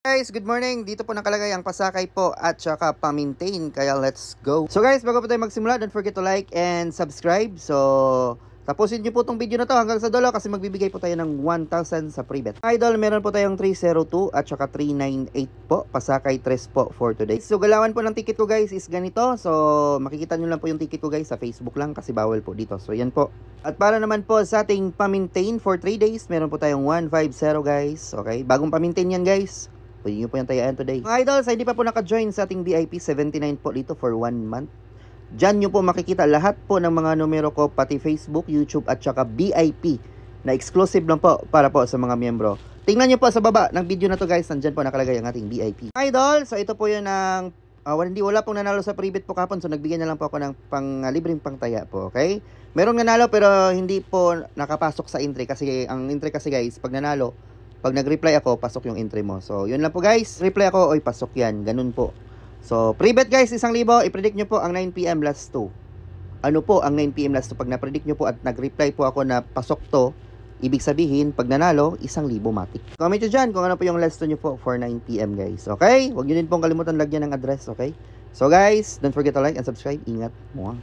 Guys, good morning. Dito po nakalagay ang pasakay po at saka pa-maintain. Kaya let's go. So guys, bago po tayo magsimula, don't forget to like and subscribe. So, tapusin nyo po tong video na to hanggang sa dulo kasi magbibigay po tayo ng 1,000 sa free bet. Idol, meron po tayong 302 at saka 398 po. Pasakay 3 po for today. So, galawan po ng ticket ko guys is ganito. So, makikita nyo lang po yung ticket ko guys sa Facebook lang kasi bawal po dito. So, yan po. At para naman po sa ating pa-maintain for 3 days, meron po tayong 150 guys. Okay, bagong pa-maintain yan guys. Pwede nyo po yung tayaan today. Mga idol, sa hindi pa po naka-join sa ating VIP, 79 po dito for 1 month. Diyan nyo po makikita lahat po ng mga numero ko, pati Facebook, YouTube, at saka VIP na exclusive lang po para po sa mga miyembro. Tingnan nyo po sa baba ng video na to guys, nandyan po nakalagay ang ating VIP. Mga idol, so ito po yun ang wala pong nanalo sa private po kapon, so nagbigay na lang po ako ng libreng pangtaya po, okay? Meron nanalo pero hindi po nakapasok sa entry kasi ang entry kasi guys, pag nanalo, pag nag-reply ako, pasok yung entry mo. So, yun lang po guys. Reply ako, oy, pasok yan. Ganun po. So, pre-bet guys, 1,000. I-predict nyo po ang 9 PM last 2. Ano po ang 9 PM last 2? Pag na-predict nyo po at nag-reply po ako na pasok to, ibig sabihin, pag nanalo, 1,000 matik. Comment nyo dyan kung ano po yung last 2 nyo po for 9 PM guys. Okay? Huwag nyo din pong kalimutan lagyan ng address, okay? So guys, don't forget to like and subscribe. Ingat mo.